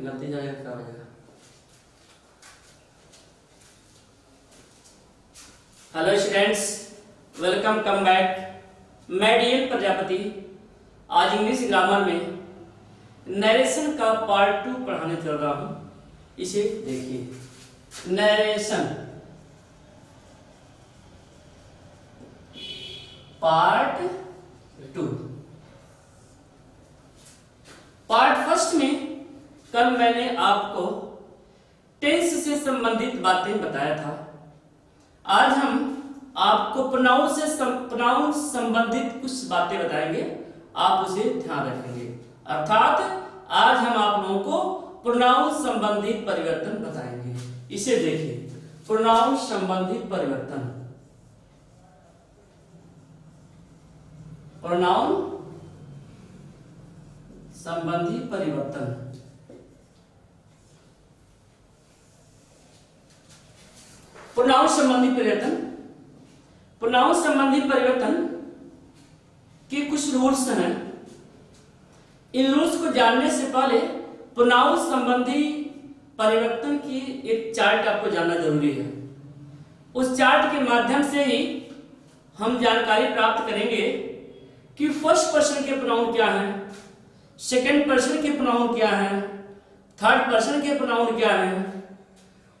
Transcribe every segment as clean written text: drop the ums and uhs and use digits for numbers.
गलती जाएगा क्या हो जाएगा। Hello students, welcome come back. मैं डीएल प्रजापति आज इंग्लिश ग्रामर में नरेशन का पार्ट 2 पढ़ाने चल रहा हूं। इसे देखिए, नरेशन पार्ट 2। पार्ट फर्स्ट में कल मैंने आपको टेंस से संबंधित बातें बताया था। आज हम आपको प्रोनाउन से प्रोनाउन संबंधित कुछ बातें बताएंगे, आप उसे ध्यान रखेंगे। अर्थात आज हम आप लोगों को प्रोनाउन संबंधित परिवर्तन बताएंगे। इसे देखिए, प्रोनाउन संबंधित परिवर्तन, प्रोनाउन संबंधी परिवर्तन। प्रोनाउन संबंधी परिवर्तन, प्रोनाउन संबंधी परिवर्तन के कुछ रूल्स हैं। इन रूल्स को जानने से पहले प्रोनाउन संबंधी परिवर्तन की एक चार्ट आपको जानना जरूरी है। उस चार्ट के माध्यम से ही हम जानकारी प्राप्त करेंगे कि फर्स्ट पर्सन के प्रोनाउन क्या हैं, सेकंड पर्सन के प्रोनाउन क्या हैं, थर्ड पर्सन के प्रोनाउन क्या हैं,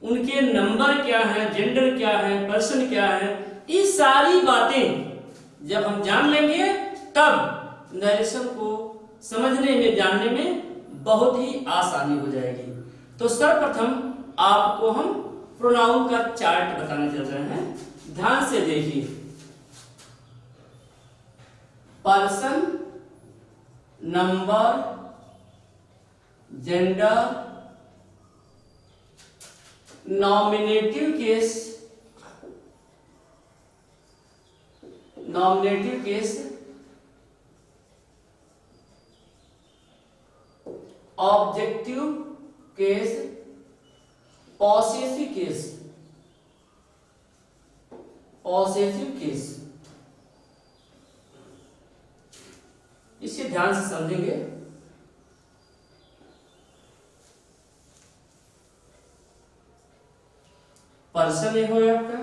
उनके नंबर क्या है, जेंडर क्या है, पर्सन क्या है। ये सारी बातें जब हम जान लेंगे तब नरेशन को समझने में, जानने में बहुत ही आसानी हो जाएगी। तो सर्वप्रथम आपको हम प्रोनाउन का चार्ट बताने चल रहे हैं, ध्यान से देखिए। Person, number, gender, nominative case, nominative case, objective case, possessive case, possessive case. इसे ध्यान से समझेंगे। पर्सन ये हो गया आपका,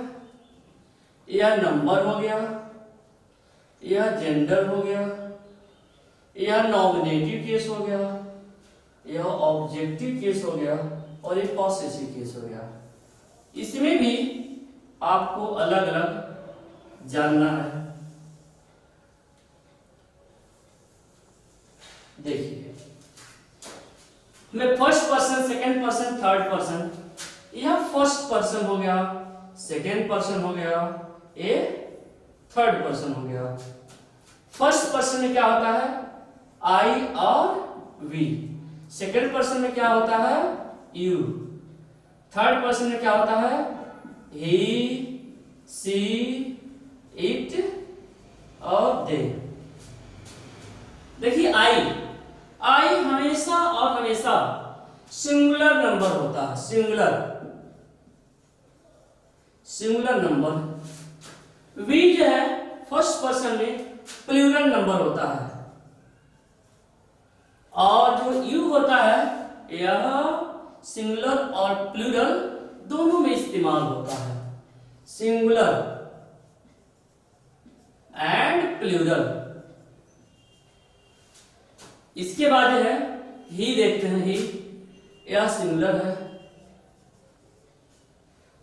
यह नंबर हो गया, यह जेंडर हो गया, यह नॉमिनेटिव केस हो गया, यह ऑब्जेक्टिव केस हो गया और ये पॉसेसिव केस हो गया। इसमें भी आपको अलग अलग जानना है। देखिए, मैं first person, second person, third person, यह फर्स्ट पर्सन हो गया, सेकेंड पर्सन हो गया, ये थर्ड पर्सन हो गया। फर्स्ट पर्सन में क्या होता है, आई और वी। सेकेंड पर्सन में क्या होता है, यू। थर्ड पर्सन में क्या होता है, ही, सी, इट और दे। देखिए, आई हमेशा और हमेशा सिंगुलर नंबर होता है, सिंगुलर नंबर। वी जो है फर्स्ट पर्सन में प्लूरल नंबर होता है, और जो यू होता है यह सिंगुलर और प्लूरल दोनों में इस्तेमाल होता है, सिंगुलर एंड प्लूरल। इसके बाद है ही, देखते हैं ही, यह सिंगुलर है।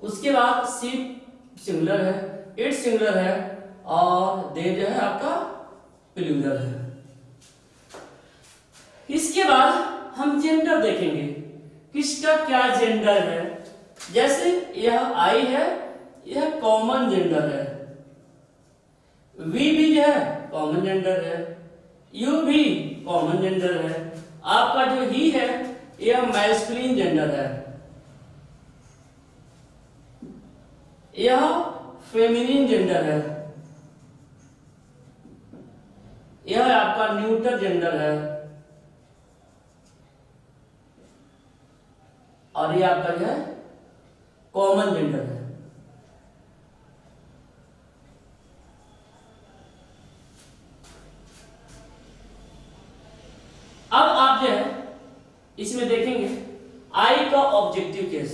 उसके बाद सी सिंगुलर है, इट सिंगुलर है और दे जो है आपका प्लूरल है। इसके बाद हम जेंडर देखेंगे, किसका क्या जेंडर है। जैसे यह आई है, यह कॉमन जेंडर है। वी भी जो है कॉमन जेंडर है, यू भी कॉमन जेंडर है। आपका जो ही है यह मैस्कुलिन जेंडर है, यह फेमिनिन जेंडर है, यह आपका न्यूट्रल जेंडर है और यह आपका जो है कॉमन जेंडर है। अब आप जो है इसमें देखेंगे आई का ऑब्जेक्टिव केस,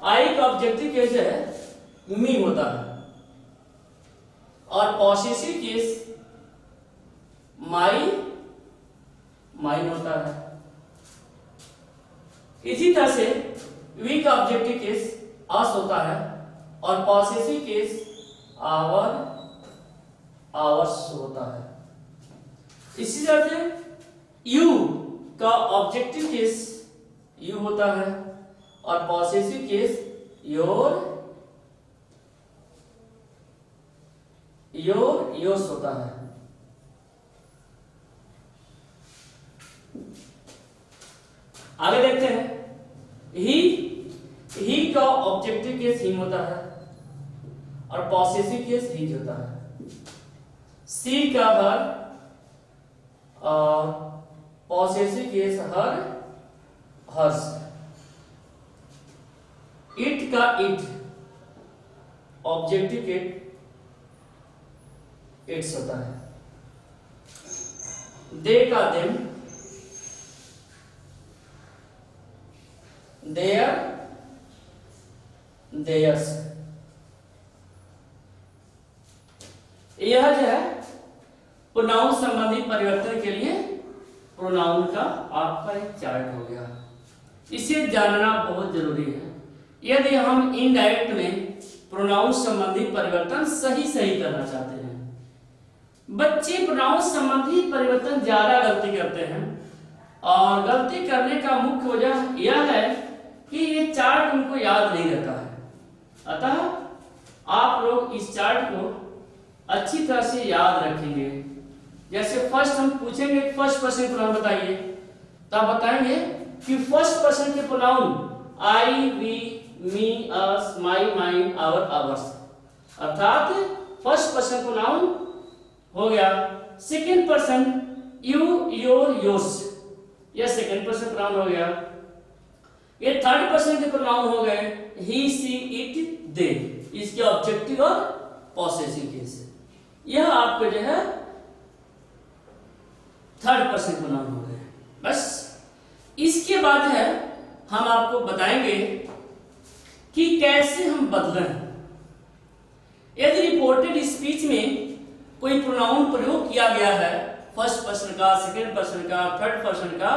आई का ऑब्जेक्टिव केस है मी होता है, और पॉसेसिव केस माई माइन होता है। इसी तरह से वी का ऑब्जेक्टिव केस अस होता है, और पॉसेसिव केस आवर आवर्स होता है। इसी तरह से यू का ऑब्जेक्टिव केस यू होता है, और पॉसेसिव केस योर योर्स होता है। आगे देखते हैं, ही का ऑब्जेक्टिव केस हिम होता है, और पॉसेसिव केस हिज होता है। सी का हर, और possessive case her hers. It का इट, ऑब्जेक्टिव केस इट्स होता है। दे का देम, देयर देयर्स। यह जो है प्रोनाउन संबंधी परिवर्तन के लिए प्रोनाउन का आपका एक चार्ट हो गया। इसे जानना बहुत जरूरी है यदि हम इनडायरेक्ट में प्रोनाउन संबंधी परिवर्तन सही करना चाहते हैं। बच्चे प्रोनाउन संबंधी परिवर्तन ज्यादा गलती करते हैं, और गलती करने का मुख्य वजह यह है कि ये चार्ट उनको याद नहीं रहता है। अतः आप लोग इस चार्ट को अच्छी तरह से याद रखेंगे। जैसे फर्स्ट हम पूछेंगे फर्स्ट पर्सन प्रोनाउन बताइए, तो आप बताएंगे कि फर्स्ट पर्सन के pronoun I, we, me, us, my, mine, our, ours. अर्थात फर्स्ट पर्सन प्रोनाउन हो गया। Second person you, your, yours, यह सेकंड पर्सन प्रोनाउन हो गया। ये थर्ड पर्सन के प्रोनाउन हो गए ही, सी, इट, दे। इसके ऑब्जेक्टिव और पॉसेसिव केस है। यह आपके जो है थर्ड पर्सन प्रोनाउन हो गए। बस इसके बाद है हम आपको बताएंगे कि कैसे हम बदलें। यदि रिपोर्टेड स्पीच में कोई प्रोनाउन प्रयोग किया गया है, फर्स्ट पर्सन का, सेकंड पर्सन का, थर्ड पर्सन का,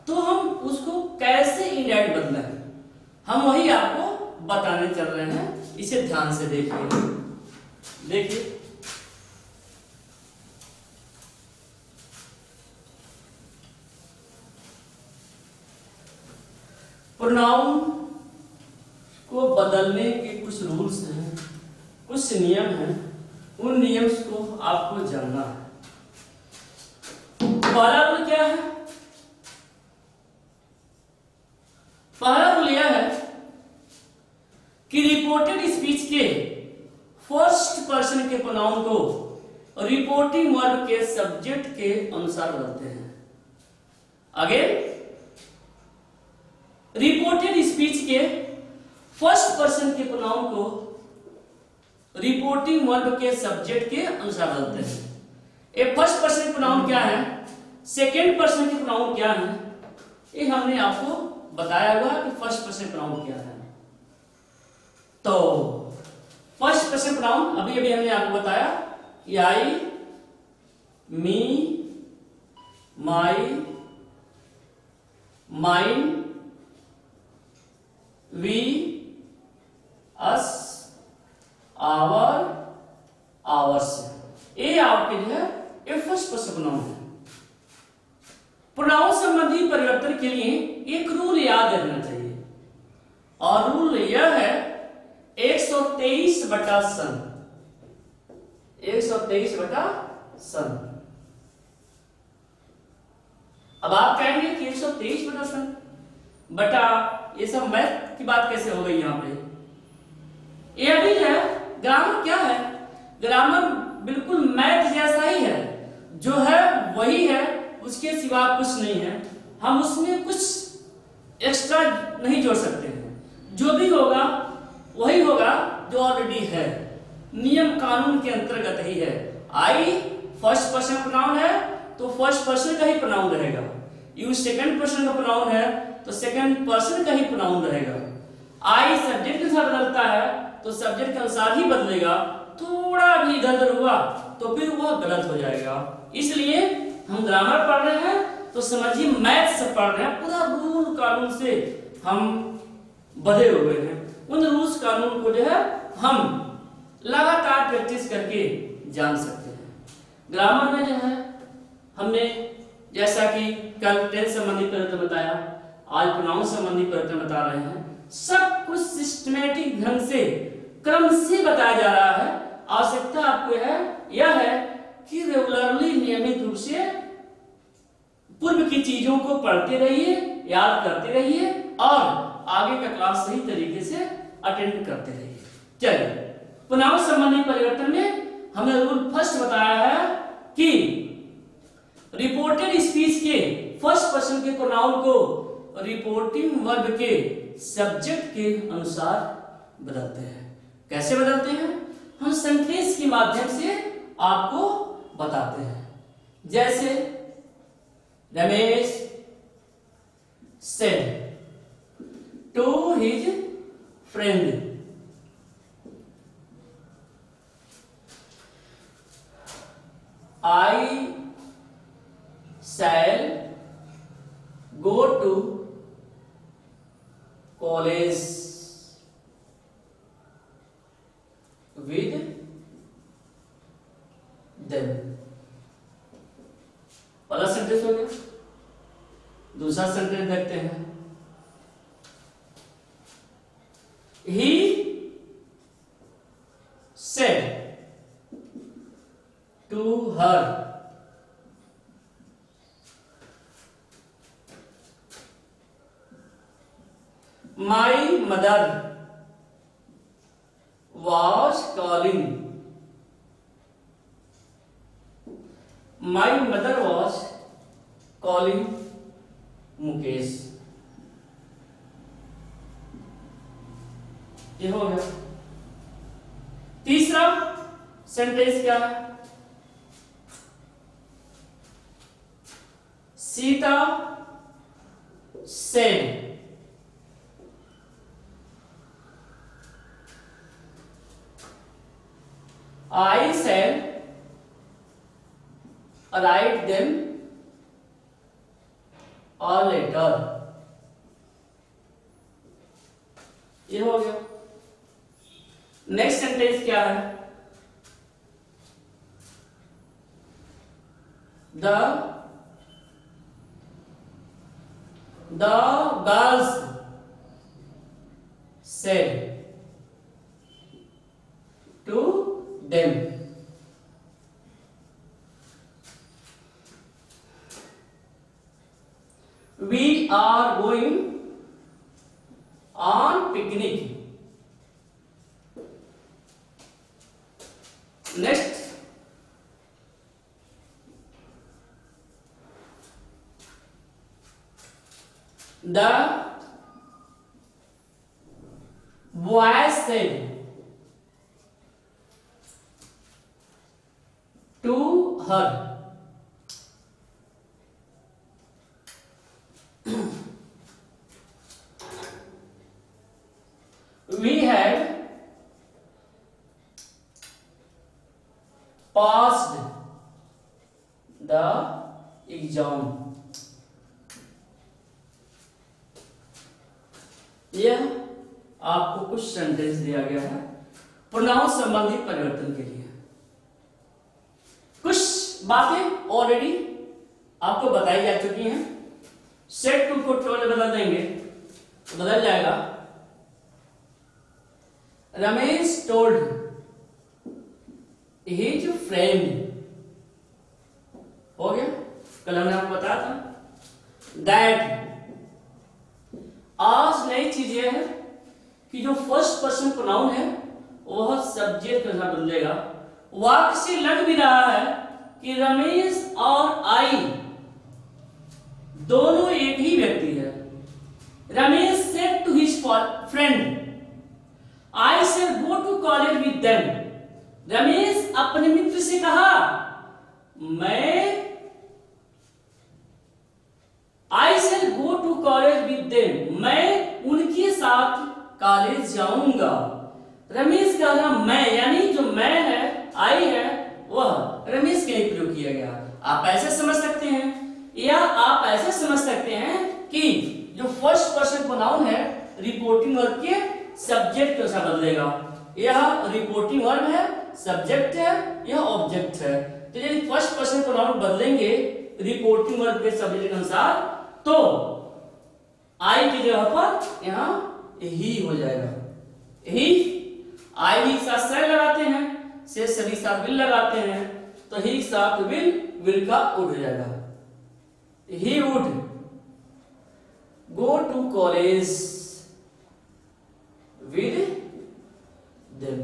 तो हम उसको कैसे इनडायरेक्ट बदलें, हम वही आपको बताने चल रहे हैं। इसे ध्यान से देखिए। प्रोनाउन को बदलने के कुछ रूल्स हैं, कुछ नियम हैं। उन नियम्स को आपको जानना है। पहला रूल क्या है? पहला रूल यह है कि रिपोर्टेड स्पीच के फर्स्ट पर्सन के प्रोनाउन को रिपोर्टिंग वर्ब के सब्जेक्ट के अनुसार बदलते हैं। अगेन, रिपोर्टेड स्पीच के फर्स्ट पर्सन के प्रोनाउन को रिपोर्टिंग वर्ब के सब्जेक्ट के अनुसार बदलते हैं। ये फर्स्ट पर्सन प्रोनाउन क्या है, सेकेंड पर्सन के प्रोनाउन क्या है, ये हमने आपको बताया हुआ कि फर्स्ट पर्सन प्रोनाउन क्या है। तो फर्स्ट पर्सन प्रोनाउन अभी हमने आपको बताया कि I, me, my, mine, we, us, our, ours. ये आपके जो है ये फर्स्ट पर्सन प्रोनाउन है। प्रोनाउन संबंधी परिवर्तन के लिए एक रूल याद रखना चाहिए, और रूल यह है 123/सन। 123/सन। अब आप कहेंगे कि 123/सन बटा ये सब मैथ की बात कैसे हो गई यहां पे? ये अभी है ग्रामर क्या है? ग्रामर बिल्कुल मैथ जैसा ही है, जो है वही है, उसके सिवा कुछ नहीं है। हम उसमें कुछ एक्स्ट्रा नहीं जोड़ सकते हैं। जो भी होगा वही होगा जो ऑलरेडी है, नियम कानून के अंतर्गत ही है। आई फर्स्ट पर्सन प्रोनाउन है तो फर्स्ट पर्सन का ही प्रोनाउन रहेगा। यू सेकंड पर्सन का प्रोनाउन है तो सेकंड पर्सन का ही प्रोनाउन रहेगा। आई सब्जेक्ट के साथ बदलता है तो सब्जेक्ट के अनुसार ही बदलेगा। थोड़ा भी इधर उधर हुआ तो फिर वह गलत हो जाएगा। इसलिए हम ग्रामर पढ़ रहे हैं तो समझिए मैथ से पढ़ रहे हैं, पूरा रूल कानून से हम बधे हुए हैं। उन रूल्स कानून को जो है हम लगातार प्रैक्टिस करके जान सकते हैं। ग्रामर में जो है हमने जैसा कि कल टेंस संबंधी परिवर्तन बताया, आज प्रोनाउन संबंधी परिवर्तन बता रहे हैं। सब कुछ सिस्टमेटिक ढंग से क्रम से बताया जा रहा है। आवश्यकता आपको यह है कि रेगुलरली नियमित रूप से पूर्व की चीजों को पढ़ते रहिए, याद करते रहिए और आगे का क्लास सही तरीके से अटेंड करते रहिए। चलिए, प्रोनाउन संबंधी परिवर्तन में हमने रूल फर्स्ट बताया है कि रिपोर्टेड स्पीच के फर्स्ट पर्सन के प्रोनाउन को रिपोर्टिंग वर्ब के सब्जेक्ट के अनुसार बदलते हैं। कैसे बदलते हैं? हम सेंटेंस के माध्यम से आपको बताते हैं। जैसे Ramesh said to his friend, I shall go to college with them। पहला सेंटेंस हो गया। दूसरा सेंटेंस देखते हैं। He said to her, my mother was calling, my mother was calling Mukesh. ये हो गया। तीसरा सेंटेंस क्या है? Sita said I shall write them a letter। ये हो गया। नेक्स्ट सेंटेंस क्या है? The girls said to them, we are going on picnic। Next the boy said to her, we had passed the exam। यह आपको कुछ सेंटेंस दिया गया है प्रोनाउन संबंधी परिवर्तन के लिए। कुछ बातें ऑलरेडी आपको बताई जा चुकी हैं। सेट टू को टू बदल देंगे तो बदल जाएगा। रमेश टोल्ड हिज फ्रेंड, हो गया। कल हमने आपको बताया था दैट। आज नई चीज यह है कि जो फर्स्ट पर्सन प्रोनाउन है वह सब्जेक्ट के साथ बदलेगा। वाक्य से लग भी रहा है कि रमेश और आई दोनों एक ही व्यक्ति है। Ramesh said to his friend, I shall go to college with them. Ramesh अपने मित्र से कहा, मैं I shall go to college with them, मैं उनके साथ कॉलेज जाऊंगा। रमेश का ना मैं, यानी जो मैं है, आई है, वह रमेश के लिए प्रयोग किया गया। आप ऐसे समझ सकते हैं या आप ऐसे समझ सकते हैं कि जो फर्स्ट पर्सन प्रोनाउन है रिपोर्टिंग वर्ब के सब्जेक्ट के साथ बदलेगा। यह रिपोर्टिंग वर्ब है, सब्जेक्ट है, यह ऑब्जेक्ट है। तो यदि फर्स्ट पर्सन प्रोनाउन बदलेंगे रिपोर्टिंग वर्ब के सब्जेक्ट के अनुसार, तो आई की जगह पर यहाँ ही हो जाएगा। ही, आई ही साथ से लगाते हैं, से सभी साथ विल लगाते हैं, तो ही साथ विल का उड़ हो जाएगा। He would go to college with them.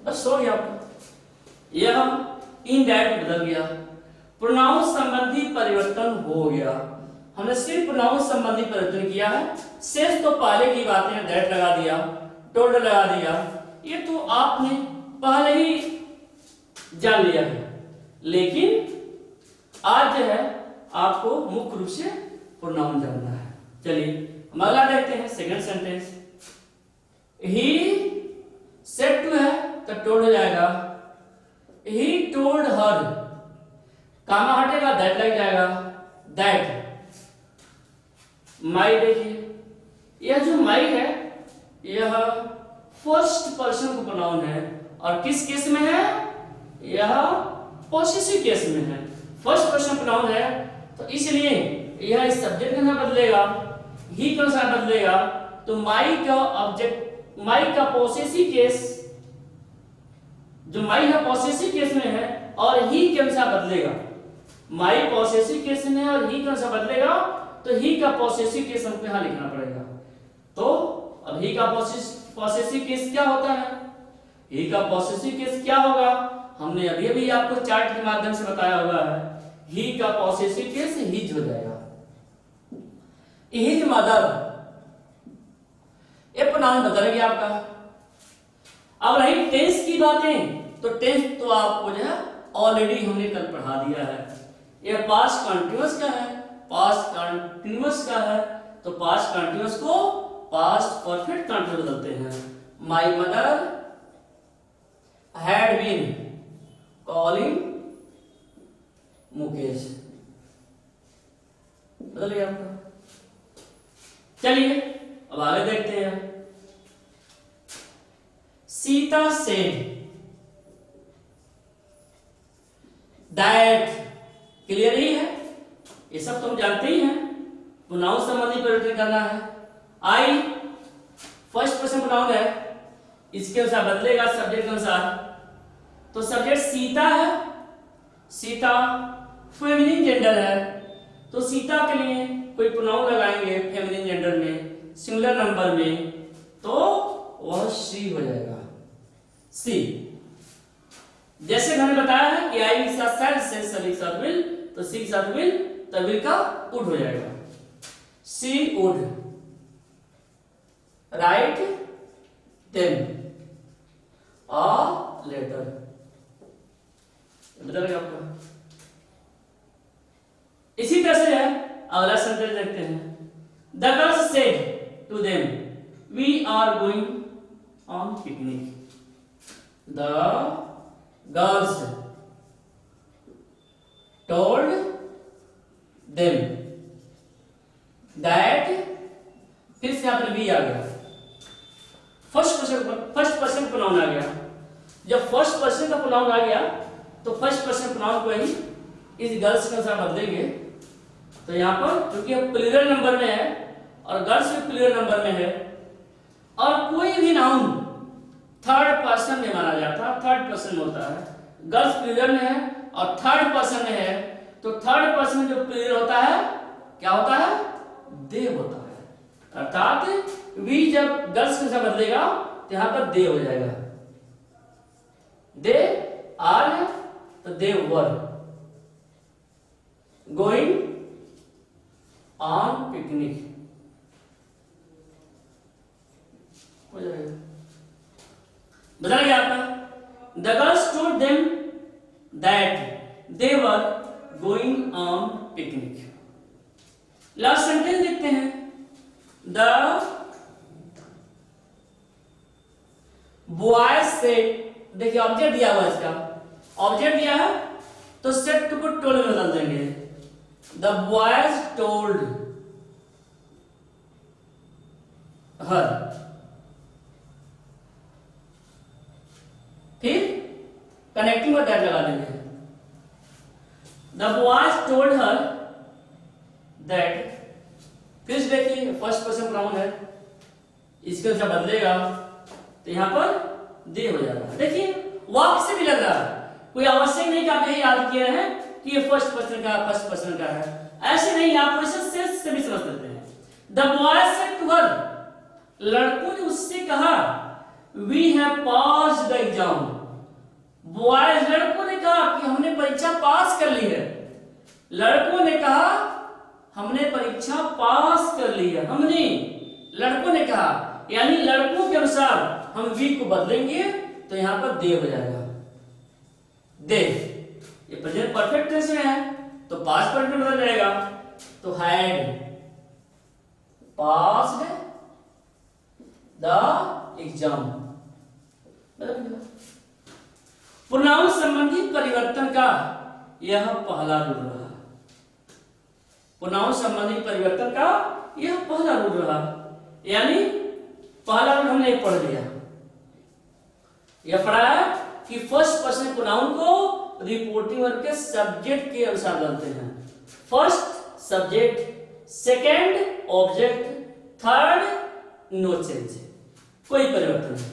बस हो गया आपका। यह इनडायरेक्ट बदल गया, प्रोनाउन संबंधी परिवर्तन हो गया। हमने सिर्फ प्रोनाउन संबंधी परिवर्तन किया है, शेष तो पहले की बातें दैट लगा दिया, टोल्ड लगा दिया, ये तो आपने पहले ही जान लिया है। लेकिन आज जो है आपको मुख्य रूप से प्रोनाउन जानना है। चलिए हम अगला देखते हैं, second sentence. He said to है तो टोल्ड हो जाएगा। ही टोल्ड हर, कामा हटेगा, दैट लग जाएगा, दैट। माई देखिए, यह जो माई है यह फर्स्ट पर्सन को प्रोनाउन है और किस केस में है, यह पॉसेसिव केस में है। फर्स्ट पर्सन प्रोनाउन है तो इसलिए यह इस सब्जेक्ट के साथ बदलेगा, ही के साथ बदलेगा। तो माई का ऑब्जेक्ट, माई का पॉसेसिव केस, जो माई है पॉसेसिव केस में है और ही के अनुसार बदलेगा। माई पॉसेसिव केस में है और ही के अनुसार बदलेगा, तो ही का पॉसेसिव केस हमको यहां लिखना पड़ेगा। तो अब ही का पॉसेसिव केस क्या होता है, ही का पॉसेसिव केस क्या होगा, हमने अभी अभी आपको चार्ट के माध्यम से बताया हुआ है। ही का पॉसेसिव केस हिज हो जाएगा। हिज मदर, ये प्रोनाउन बदल गया आपका। अब रही टेंस की बातें, तो टेंस तो आपको जो है ऑलरेडी हमने कल पढ़ा दिया है। ये पास्ट कंटीन्यूअस का है, पास्ट कंटीन्यूअस का है, तो पास्ट कंटीन्यूअस को पास्ट परफेक्ट कंटीन्यूअस बदलते हैं। My mother had been calling Mukesh, बदल गया आपका। चलिए अब आगे देखते हैं। सीता सेड दैट, क्लियर ही है, ये सब तो हम जानते ही हैं। प्रोनाउन संबंधी परिवर्तन करना है। आई फर्स्ट पर्सन प्रोनाउन है, इसके अनुसार बदलेगा सब्जेक्ट के अनुसार। तो सब्जेक्ट सीता है, सीता फेमिनिन जेंडर है, तो सीता के लिए कोई प्रोनाउन लगाएंगे फेमिनिन जेंडर में, सिंगुलर नंबर में, तो वह सी हो जाएगा, सी। जैसे मैंने बताया है कि आई के साथ सैड, से सभी के साथ विल, तो सी के साथ विल, तो विल का वुड हो जाएगा। She would write them a letter, बदल गया आपका। इसी तरह से है अगला सेंटेंस देखते हैं। The girls said to them we are going on picnic. The girls told them that, फिर से यहां पर वी आ गया, फर्स्ट पर्सन प्रोनाउन आ गया। जब फर्स्ट पर्सन का प्रोनाउन आ गया तो फर्स्ट पर्सन प्रोनाउन को ही इस गर्ल्स के अनुसार बदलेंगे। तो यहां पर क्योंकि अब प्लूरल नंबर में है और गर्ल्स भी प्लूरल नंबर में है, और कोई भी नाउन थर्ड पर्सन में माना जाता है, थर्ड पर्सन में होता है। गर्ल्स प्लूरल में है और थर्ड पर्सन में है, तो थर्ड पर्सन में जो प्लूरल होता है क्या होता है, दे होता है। अर्थात वी जब गर्ल्स के साथ बदलेगा तो यहां पर दे हो जाएगा। दे आर है तो दे वर गोइंग ऑन पिकनिक हो जाएगा, बदल गया आपका। The girls told them that they were going on picnic. Last sentence देखते हैं, द बॉयज सेड, देखिए ऑब्जेक्ट दिया हुआ है, इसका ऑब्जेक्ट दिया है तो सेट को टोल्ड में बदल देंगे, द बॉयज टोल्ड हर, फिर कनेक्टिंग वर्ड दैट लगा देंगे, the boys told her that, फिर देखिए फर्स्ट पर्सन प्रोनाउन है, इसके जब बदलेगा तो यहां पर दे हो जाएगा। देखिए वाक्य से भी लग रहा है, कोई आवश्यक नहीं कि आप यही याद किए हैं कि ये फर्स्ट पर्सन का है, ऐसे नहीं, आप इसे सेंस से भी समझ सकते हैं। The boy said to her, लड़कों ने उससे कहा, we have passed the exam, boys लड़कों ने कहा कि हमने परीक्षा पास कर ली है, लड़कों ने कहा हमने परीक्षा पास कर ली है, हमने, लड़कों ने कहा, यानी लड़कों के अनुसार हम वी को बदलेंगे तो यहां पर दे हो जाएगा, दे, ये प्रेजेंट परफेक्ट टेंस में है तो पास्ट परफेक्ट बदल जाएगा, तो had passed the exam. Pronoun संबंधी परिवर्तन का यह पहला रूल रहा, प्रोनाउन संबंधी परिवर्तन का यह पहला रूल रहा, यानी पहला रूल हमने पढ़ लिया, यह पढ़ा है कि फर्स्ट पर्सन प्रोनाउन को रिपोर्टिंग वर्ब के सब्जेक्ट के अनुसार बदलते हैं, first subject, second object, third no change, कोई परिवर्तन नहीं।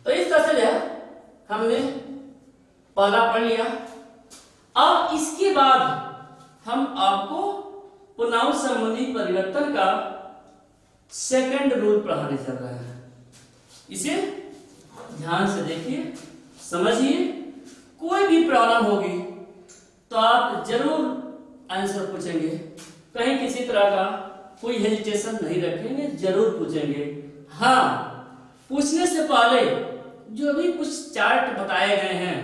तो इस तरह से जो है हमने पहला पढ़ लिया। अब इसके बाद हम आपको प्रोनाउन संबंधी परिवर्तन का सेकंड रूल पढ़ाने चल रहा है, इसे ध्यान से देखिए, समझिए, कोई भी प्रॉब्लम होगी तो आप जरूर आंसर पूछेंगे, कहीं किसी तरह का कोई हेजिटेशन नहीं रखेंगे, जरूर पूछेंगे। हाँ, पूछने से पहले जो भी कुछ चार्ट बताए गए हैं,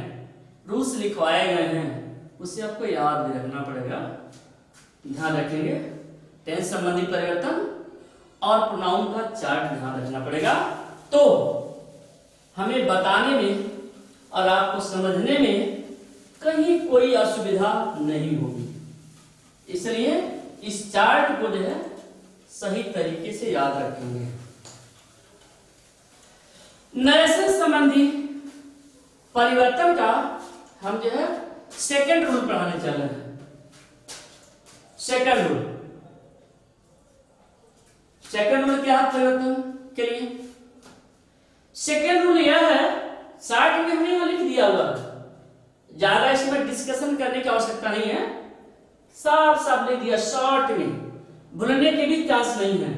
रूल्स लिखवाए गए हैं, उसे आपको याद भी रखना पड़ेगा, ध्यान रखेंगे। टेंस संबंधी परिवर्तन और प्रोनाउन का चार्ट ध्यान रखना पड़ेगा, तो हमें बताने में और आपको समझने में कहीं कोई असुविधा नहीं होगी, इसलिए इस चार्ट को जो है सही तरीके से याद रखेंगे। नरेशन संबंधी परिवर्तन का हम जो है सेकंड रूल पढ़ाने चल रहे हैं। सेकंड रूल, सेकंड रूल क्या है परिवर्तन के लिए? सेकंड रूल यह है, चार्ट में हमने यहां लिख दिया हुआ, ज्यादा इसमें डिस्कशन करने की आवश्यकता नहीं है, साफ साफ लिख दिया, शॉर्ट में, भूलने के भी चांस नहीं है।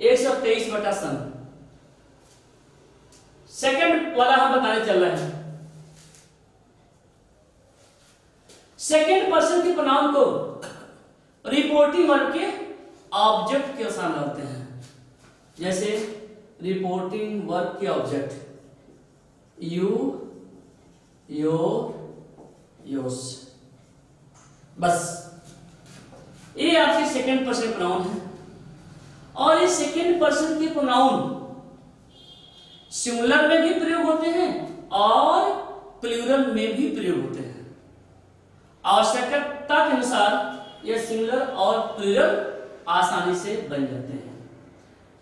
123/100 सेकंड वाला हम बताने चल रहे हैं। सेकंड पर्सन के प्रोनाउन को रिपोर्टिंग वर्ब के ऑब्जेक्ट के साथ डालते हैं, जैसे रिपोर्टिंग वर्ब के ऑब्जेक्ट, यू, योर, योर्स, बस ये आपके सेकंड पर्सन प्रोनाउन है। और ये सेकंड पर्सन के प्रोनाउन सिंगुलर में भी प्रयोग होते हैं और प्लूरल में भी प्रयोग होते हैं, आवश्यकता के अनुसार यह सिंगुलर और प्लूरल आसानी से बन जाते हैं।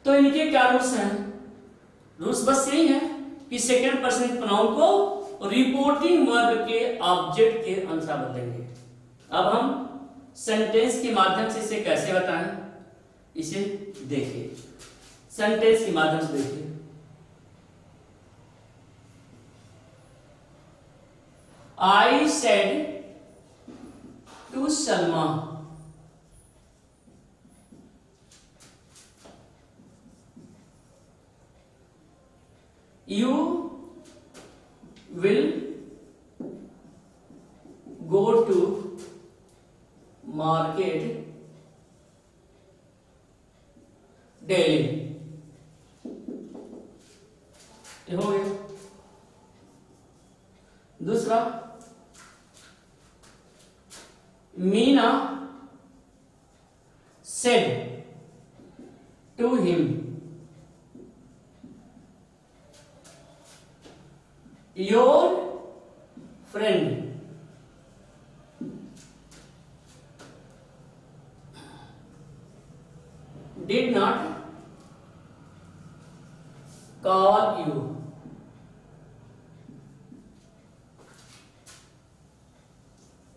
तो इनके क्या रूल्स हैं? रूल्स बस यही है कि सेकंड पर्सन प्रोनाउन को रिपोर्टिंग वर्ब के ऑब्जेक्ट के अनुसार बदलेंगे। अब हम सेंटेंस के माध्यम से इसे कैसे बताएं, इसे देखिए, सेंटेंस के माध्यम से देखिए। I said to Salma, you will go to market daily. ये हो गया। दूसरा, said to him, your friend did not call you.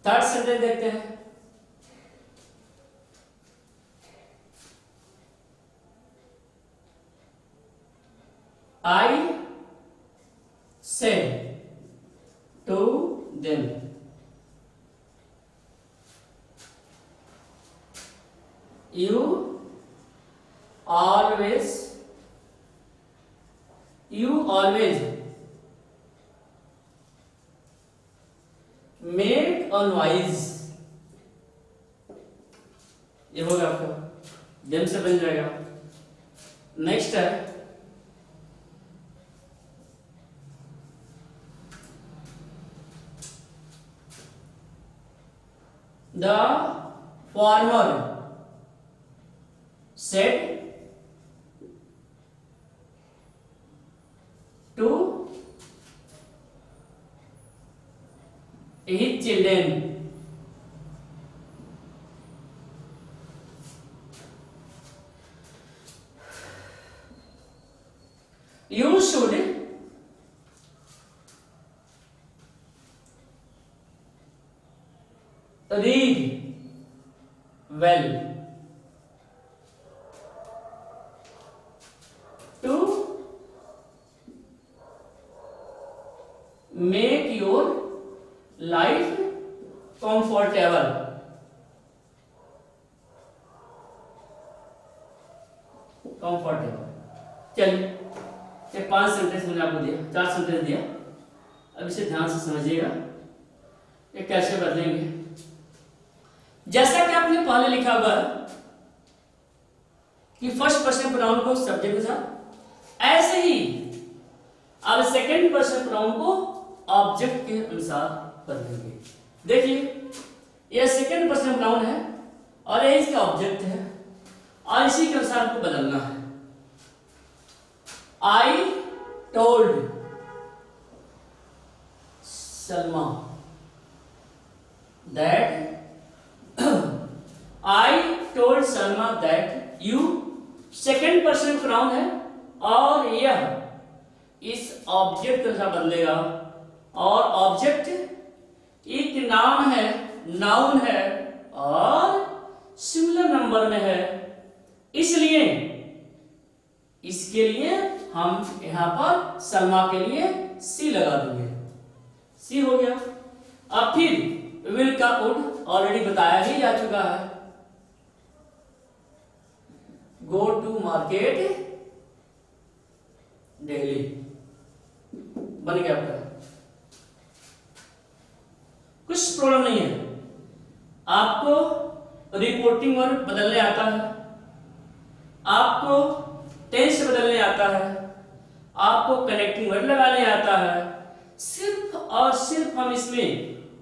Third sentence देखते हैं। I said to them, you always make a noise। ये होगा आपका देम से बन जाएगा। नेक्स्ट है the farmer said to his children, you should read well to make your life comfortable। चलिए ये 5 सेंटेंस मैंने आपको दिया, 4 सेंटेंस दिया। अब इसे ध्यान से समझिएगा ये कैसे बदलेंगे। जैसा कि आपने पहले लिखा हुआ कि फर्स्ट पर्सन प्रोनाउन को सब्जेक्ट के साथ, ऐसे ही अब सेकंड पर्सन प्रोनाउन को ऑब्जेक्ट के अनुसार बदलेंगे। देखिए यह सेकंड पर्सन प्रोनाउन है और यह इसका ऑब्जेक्ट है और इसी के अनुसार आपको बदलना है। I told Salma that, I told Salma that you second person pronoun है और यह इस ऑब्जेक्ट का बदलेगा और ऑब्जेक्ट एक नाम है, नाउन है और सिंगुलर नंबर में है, इसलिए इसके लिए हम यहां पर सलमा के लिए सी लगा देंगे। सी हो गया। अब फिर विल का वुड ऑलरेडी बताया ही जा चुका है। गो टू मार्केट डेली बन गया आपका। कुछ प्रॉब्लम नहीं है। आपको रिपोर्टिंग वर्ब बदलने आता है, आपको टेंस बदलने आता है, आपको कनेक्टिंग वर्ड लगाने आता है। सिर्फ और सिर्फ हम इसमें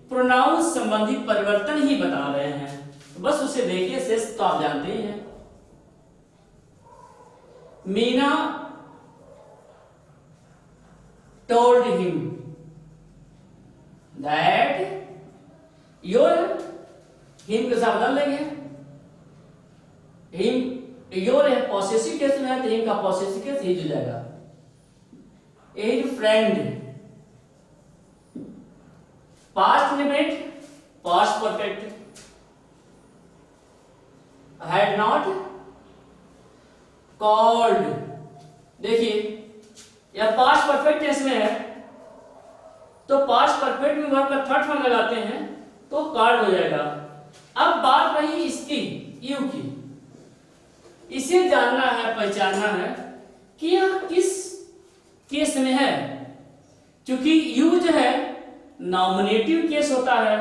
प्रोनाउन संबंधी परिवर्तन ही बता रहे हैं, तो बस उसे देखिए, शेष तो आप जानते ही हैं। Meena told him that your, him के साथ बदल लेंगे। him your है पॉसेसिव केस में है तो him का पॉसेसिव केस ही हो जाएगा। his friend past limit past perfect had not called। देखिए यह पास्ट परफेक्ट टेंस में है तो पास्ट परफेक्ट में वर्ब का थर्ड फॉर्म लगाते हैं तो कॉल्ड हो जाएगा। अब बात रही इसकी यू की, इसे जानना है, पहचानना है कि यह किस केस में है, क्योंकि यू जो है नॉमिनेटिव केस होता है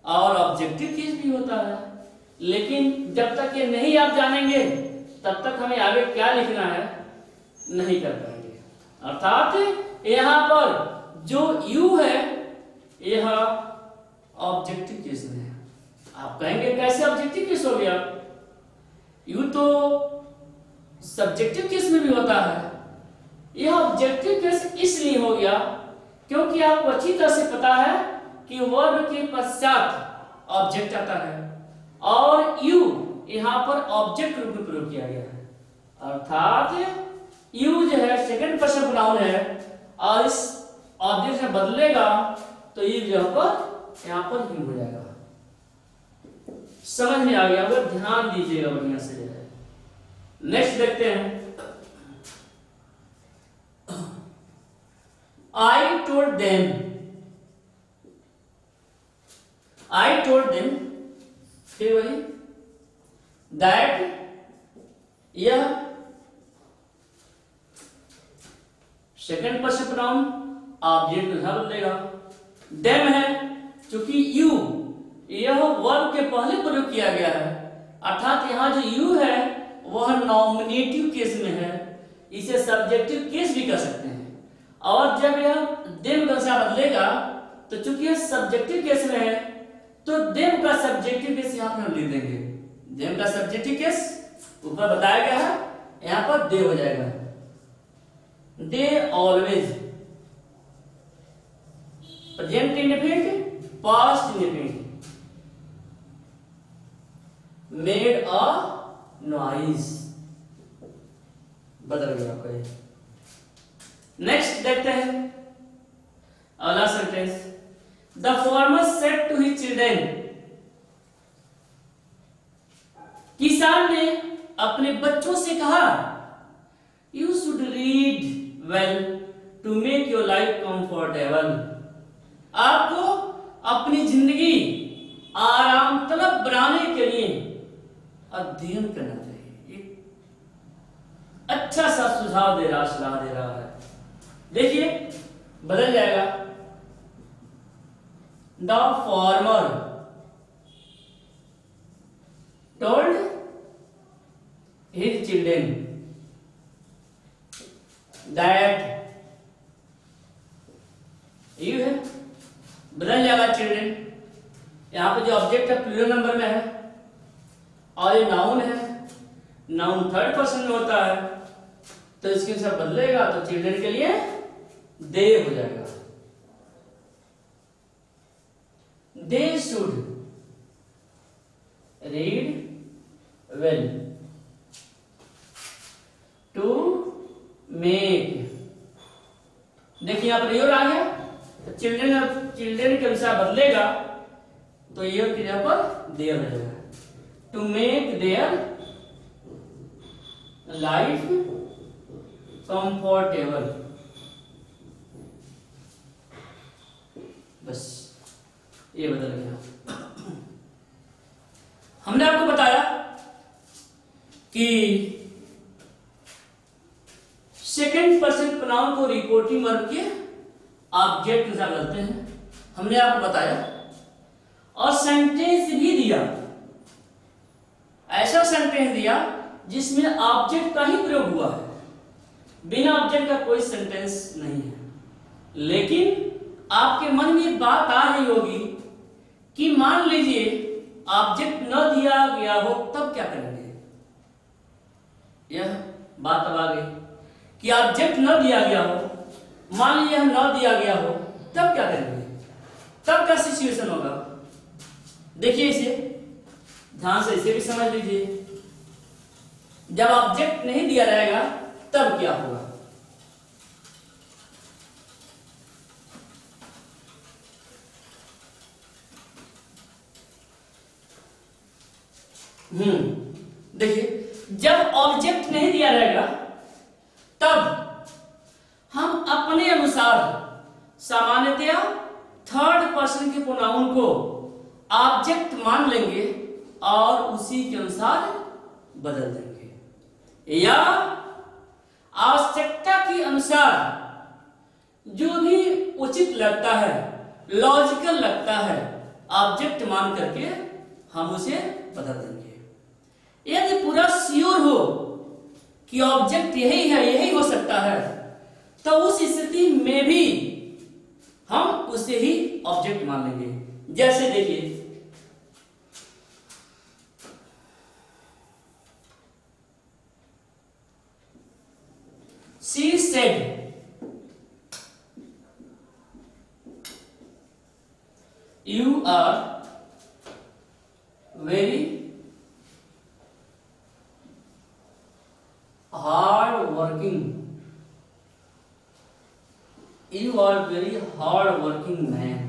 और ऑब्जेक्टिव केस भी होता है। लेकिन जब तक ये नहीं आप जानेंगे तब तक हमें आगे क्या लिखना है नहीं कर पाएंगे। अर्थात यहां पर जो यू है यह ऑब्जेक्टिव केस में है। आप कहेंगे कैसे ऑब्जेक्टिव केस हो गया? यू तो सब्जेक्टिव केस में भी होता है, यह ऑब्जेक्टिव केस इसलिए हो गया क्योंकि आपको अच्छी तरह से पता है कि वर्ब के पश्चात ऑब्जेक्ट आता है और यू यहां पर ऑब्जेक्ट रूप में प्रयोग किया गया है, अर्थात यू जो है सेकंड पर्सन प्रोनाउन है और इस ऑब्जेक्ट से बदलेगा तो यू यहां पर यू हो जाएगा। समझ में आ गया होगा, ध्यान दीजिएगा बढ़िया से। नेक्स्ट देखते हैं, I told them फिर वही that यह सेकंड पर्सन प्रोनाउन ऑब्जेक्ट में बदलेगा। them है चूंकि यू यह वर्ब के पहले प्रयोग किया गया है, अर्थात यहां जो यू है वह नॉमिनेटिव केस में है, इसे सब्जेक्टिव केस भी कह सकते हैं। और जब यह देम का सा बदलेगा तो चूंकि यह सब्जेक्टिव केस में है तो देम का सब्जेक्टिव केस यहां पर हम लिख देंगे। देम का सब्जेक्टिव केस ऊपर बताया गया है, यहां पर दे हो जाएगा। They always present indefinite, past indefinite made a noise, बदल गया आपका ये। नेक्स्ट देखते हैं अगला sentence, the farmer said to his children, किसान ने अपने बच्चों से कहा, you should read well to make your life comfortable, आपको अपनी जिंदगी आराम तलब बनाने के लिए अध्ययन करना चाहिए। एक अच्छा सा सुझाव दे रहा, सलाह दे रहा है। देखिए बदल जाएगा, the farmer told his children that, you है बदल जाएगा चिल्ड्रन, यहां पे जो ऑब्जेक्ट है प्लूरल नंबर में है और ये नाउन है, नाउन थर्ड पर्सन में होता है तो इसके साथ बदलेगा तो चिल्ड्रन के लिए दे हो जाएगा। They should read well to make, देखिए यहां पर योर आ गया तो चिल्ड्रन के अनुसार बदलेगा तो योर की जगह पर देयर हो जाएगा। To make their life comfortable, बस ये बदल गया। हमने आपको बताया कि सेकंड पर्सन प्रोनाउन को रिपोर्टिंग वर्ब के ऑब्जेक्ट के साथ बदलते हैं, हमने आपको बताया और सेंटेंस भी दिया, ऐसा सेंटेंस दिया जिसमें ऑब्जेक्ट का ही प्रयोग हुआ है, बिना ऑब्जेक्ट का कोई सेंटेंस नहीं है। लेकिन आपके मन में एक बात आ रही होगी कि मान लीजिए ऑब्जेक्ट न दिया गया हो तब क्या करेंगे, यह बात अब आ गई कि ऑब्जेक्ट न दिया गया हो, मान लीजिए न दिया गया हो तब क्या करेंगे, तब क्या सिचुएशन होगा। देखिए इसे ध्यान से, इसे भी समझ लीजिए, जब ऑब्जेक्ट नहीं दिया रहेगा तब क्या होगा। देखिए जब ऑब्जेक्ट नहीं दिया रहेगा तब हम अपने अनुसार सामान्यतया थर्ड पर्सन के प्रोनाउन को ऑब्जेक्ट मान लेंगे और उसी के अनुसार बदल देंगे, या आवश्यकता के अनुसार जो भी उचित लगता है, लॉजिकल लगता है, ऑब्जेक्ट मान करके हम उसे बदल देंगे। यदि पूरा श्योर हो कि ऑब्जेक्ट यही है, यही हो सकता है, तो उस स्थिति में भी हम उसे ही ऑब्जेक्ट मान लेंगे। जैसे देखिए she said you are very hard working, you are very hard working man.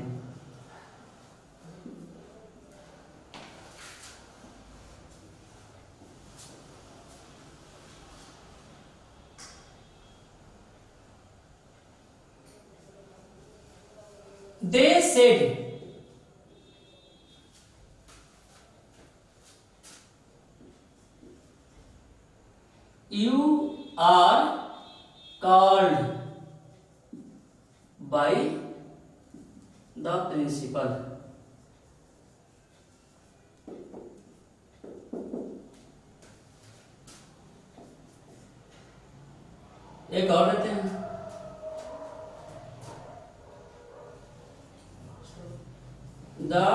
They said you are called by the principal। एक और लेते हैं, the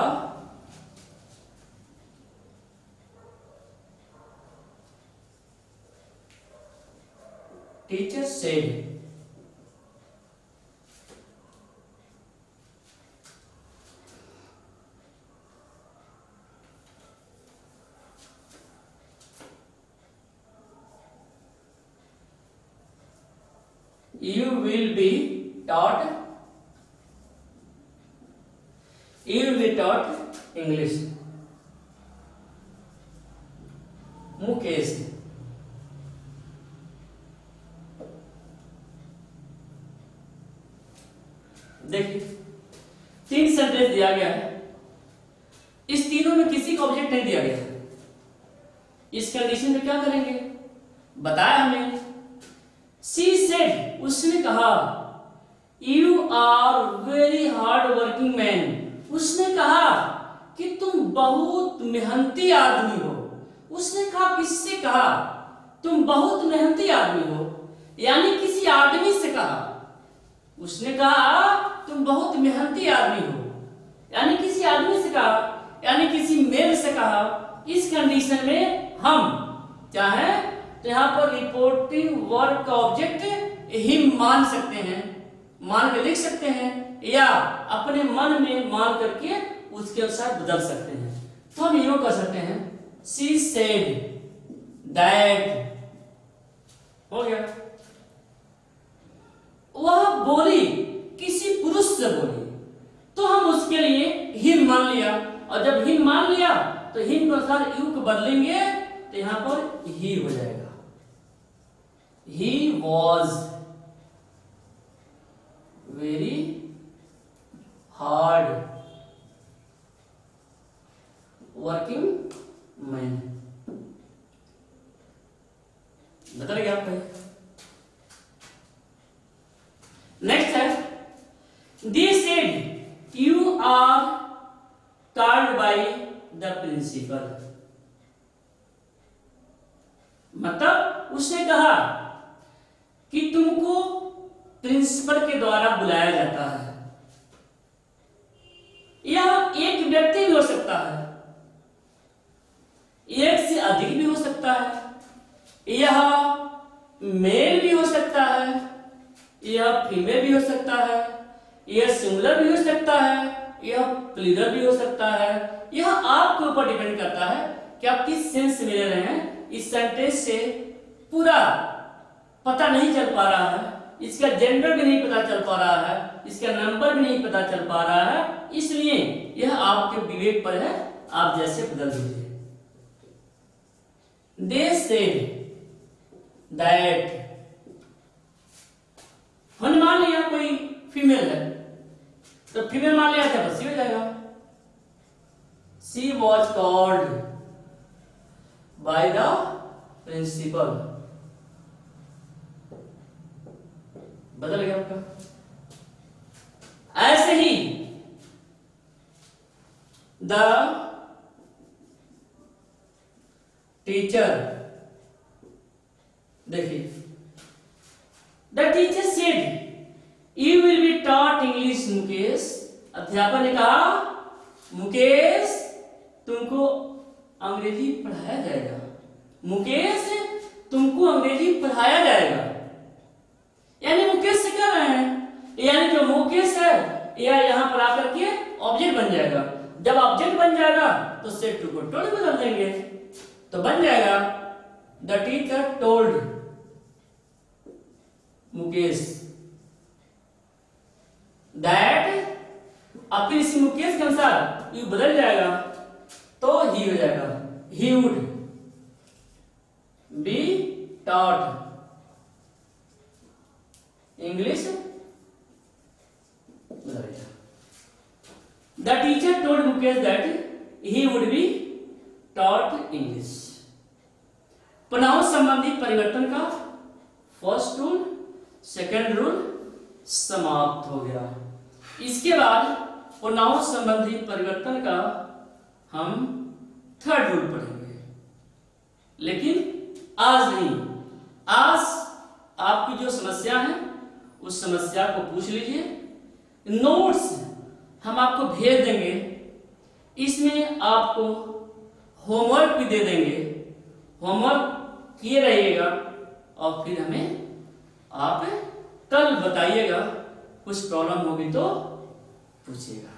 teacher said you will be taught English। Mukesh देखिए 3 सेंटेंस दिया गया है, इस तीनों में किसी का ऑब्जेक्ट नहीं दिया गया है। इस कंडीशन में क्या करेंगे बताया हमने। शी सेड उसने कहा, you are very hard working man उसने कहा कि तुम बहुत मेहनती आदमी हो। उसने कहा किससे कहा, तुम बहुत मेहनती आदमी हो, यानी किसी आदमी से कहा। उसने कहा तुम बहुत मेहनती आदमी हो, यानी किसी आदमी से कहा, यानी किसी मेल से कहा। इस कंडीशन में हम क्या है तो यहां पर रिपोर्टिंग वर्ब का ऑब्जेक्ट हिम मान सकते हैं, मान के लिख सकते हैं, या अपने मन में मान करके उसके अनुसार बदल सकते हैं। तो हम यूं कर सकते हैं, शी सेड दैट, हो गया। वह बोली किसी पुरुष से बोली, तो हम उसके लिए हिम मान लिया, और जब हिम मान लिया तो हिम के अनुसार यू को बदलेंगे तो यहां पर ही हो जाएगा। He was very hard working man. बता रहे आपको। नेक्स्ट है, they said you are called by the principal. मतलब उसने कहा कि तुमको प्रिंसिपल के द्वारा बुलाया जाता है। यह एक व्यक्ति भी हो सकता है, एक से अधिक भी हो सकता है, यह मेल भी हो सकता है, यह फीमेल भी हो सकता है, यह सिंगुलर भी हो सकता है, यह प्लूरल भी हो सकता है। यह आपके ऊपर डिपेंड करता है कि आप किस सेंस में ले रहे हैं। इस सेंटेंस से पूरा पता नहीं चल पा रहा है, इसका जेंडर भी नहीं पता चल पा रहा है, इसका नंबर भी नहीं पता चल पा रहा है, इसलिए यह आपके विवेक पर है, आप जैसे बदल दीजिए। दे सेड दैट, हमने मान लिया कोई फीमेल है तो फीमेल मान लिया था, बस ही हो जाएगा। She was called by the principal, बदल गया आपका। ऐसे ही द टीचर, देखिए the teacher said you will be taught English Mukesh. अध्यापक ने कहा मुकेश तुमको अंग्रेजी पढ़ाया जाएगा, मुकेश तुमको अंग्रेजी पढ़ाया जाएगा। या यहाँ पर आकर के ऑब्जेक्ट बन जाएगा। जब ऑब्जेक्ट बन जाएगा तो सेड टू को टोल्ड बदल देंगे, तो बन जाएगा the teacher told Mukesh that. अब फिर इसी मुकेश के अनुसार यू बदल जाएगा तो ही हो जाएगा, he would be taught English. The teacher told Mukesh that he would be taught English. Pronoun संबंधी परिवर्तन का फर्स्ट रूल, सेकंड रूल समाप्त हो गया। इसके बाद प्रोनाउन संबंधी परिवर्तन का हम थर्ड रूल पढ़ेंगे, लेकिन आज नहीं। आज आपकी जो समस्या है उस समस्या को पूछ लीजिए। नोट्स हम आपको भेज देंगे, इसमें आपको होमवर्क भी दे देंगे। होमवर्क किए रहिएगा और फिर हमें आप कल बताइएगा। कुछ प्रॉब्लम होगी तो पूछिएगा।